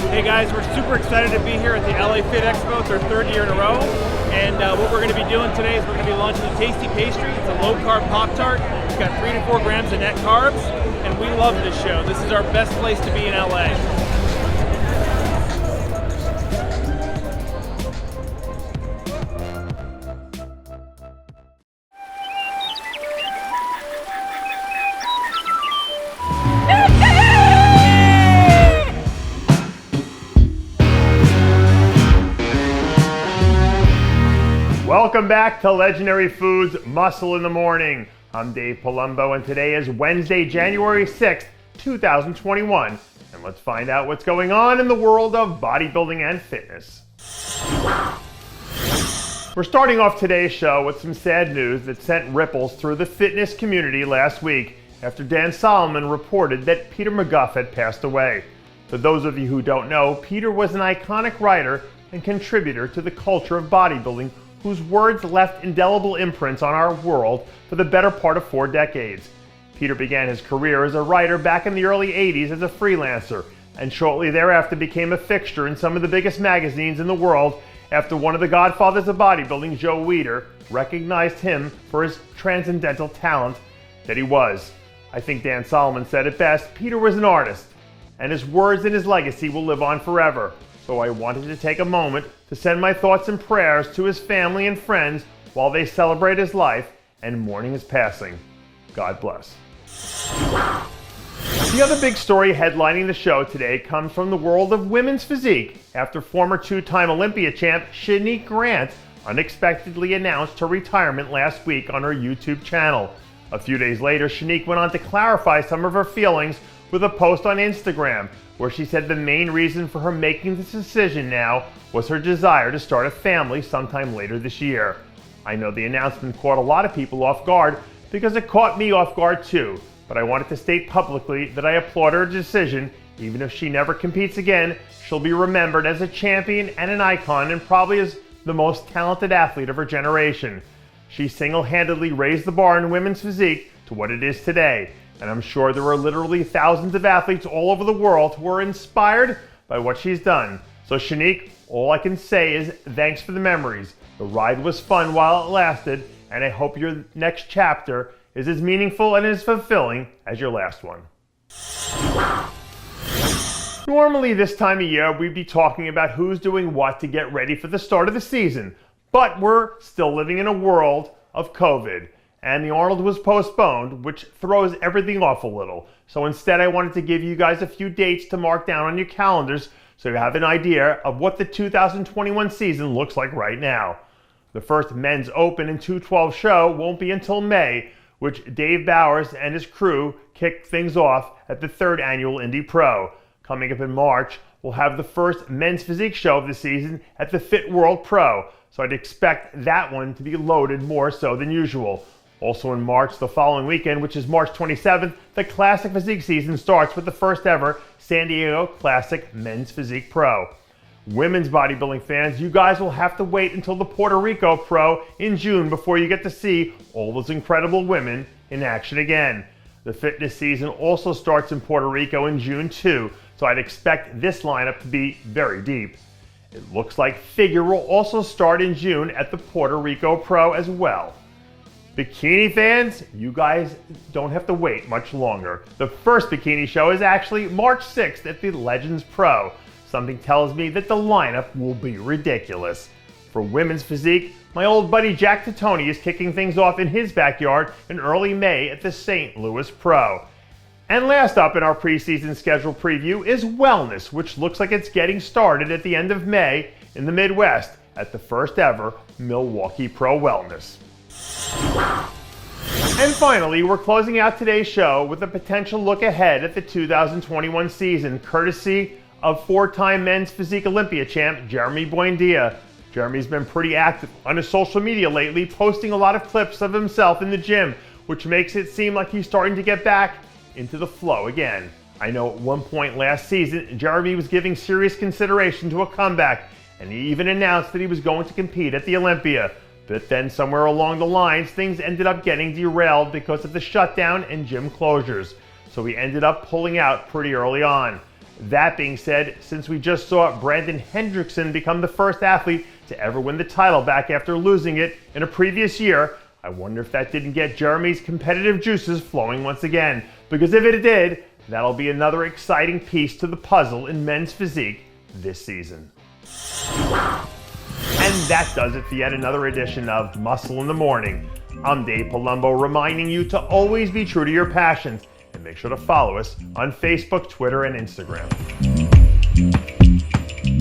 Hey guys, we're super excited to be here at the LA Fit Expo. It's our third year in a row. And what we're going to be doing today is we're going to be launching a tasty pastry. It's a low-carb Pop-Tart. It's got 3 to 4 grams of net carbs. And we love this show. This is our best place to be in LA. Welcome back to Legendary Foods Muscle in the Morning. I'm Dave Palumbo, and today is Wednesday, January 6th, 2021. And let's find out what's going on in the world of bodybuilding and fitness. We're starting off today's show with some sad news that sent ripples through the fitness community last week after Dan Solomon reported that Peter McGough had passed away. For those of you who don't know, Peter was an iconic writer and contributor to the culture of bodybuilding whose words left indelible imprints on our world for the better part of 4 decades. Peter began his career as a writer back in the early 80s as a freelancer, and shortly thereafter became a fixture in some of the biggest magazines in the world after one of the godfathers of bodybuilding, Joe Weider, recognized him for his transcendental talent that he was. I think Dan Solomon said it best: Peter was an artist, and his words and his legacy will live on forever. So I wanted to take a moment to send my thoughts and prayers to his family and friends while they celebrate his life and mourning his passing. God bless. The other big story headlining the show today comes from the world of women's physique after former 2-time Olympia champ Shanique Grant unexpectedly announced her retirement last week on her YouTube channel. A few days later, Shanique went on to clarify some of her feelings with a post on Instagram, where she said the main reason for her making this decision now was her desire to start a family sometime later this year. I know the announcement caught a lot of people off guard because it caught me off guard too, but I wanted to state publicly that I applaud her decision. Even if she never competes again, she'll be remembered as a champion and an icon, and probably as the most talented athlete of her generation. She single-handedly raised the bar in women's physique to what it is today. And I'm sure there are literally thousands of athletes all over the world who are inspired by what she's done. So Shanique, all I can say is thanks for the memories. The ride was fun while it lasted, and I hope your next chapter is as meaningful and as fulfilling as your last one. Normally this time of year we'd be talking about who's doing what to get ready for the start of the season, but we're still living in a world of COVID. And the Arnold was postponed, which throws everything off a little. So instead, I wanted to give you guys a few dates to mark down on your calendars so you have an idea of what the 2021 season looks like right now. The first men's open and 212 show won't be until May, which Dave Bowers and his crew kick things off at the 3rd annual Indy Pro. Coming up in March, we'll have the first men's physique show of the season at the Fit World Pro. So I'd expect that one to be loaded more so than usual. Also in March, the following weekend, which is March 27th, the Classic Physique season starts with the first ever San Diego Classic Men's Physique Pro. Women's bodybuilding fans, you guys will have to wait until the Puerto Rico Pro in June before you get to see all those incredible women in action again. The fitness season also starts in Puerto Rico in June too, so I'd expect this lineup to be very deep. It looks like figure will also start in June at the Puerto Rico Pro as well. Bikini fans, you guys don't have to wait much longer. The first bikini show is actually March 6th at the Legends Pro. Something tells me that the lineup will be ridiculous. For women's physique, my old buddy Jack Titoni is kicking things off in his backyard in early May at the St. Louis Pro. And last up in our preseason schedule preview is wellness, which looks like it's getting started at the end of May in the Midwest at the first ever Milwaukee Pro Wellness. And finally, we're closing out today's show with a potential look ahead at the 2021 season, courtesy of 4-time men's physique Olympia champ Jeremy Buendia. Jeremy's been pretty active on his social media lately, posting a lot of clips of himself in the gym, which makes it seem like he's starting to get back into the flow again. I know at one point last season, Jeremy was giving serious consideration to a comeback, and he even announced that he was going to compete at the Olympia. But then somewhere along the lines, things ended up getting derailed because of the shutdown and gym closures. So he ended up pulling out pretty early on. That being said, since we just saw Brandon Hendrickson become the first athlete to ever win the title back after losing it in a previous year, I wonder if that didn't get Jeremy's competitive juices flowing once again. Because if it did, that'll be another exciting piece to the puzzle in men's physique this season. And that does it for yet another edition of Muscle in the Morning. I'm Dave Palumbo, reminding you to always be true to your passions, and make sure to follow us on Facebook, Twitter, and Instagram.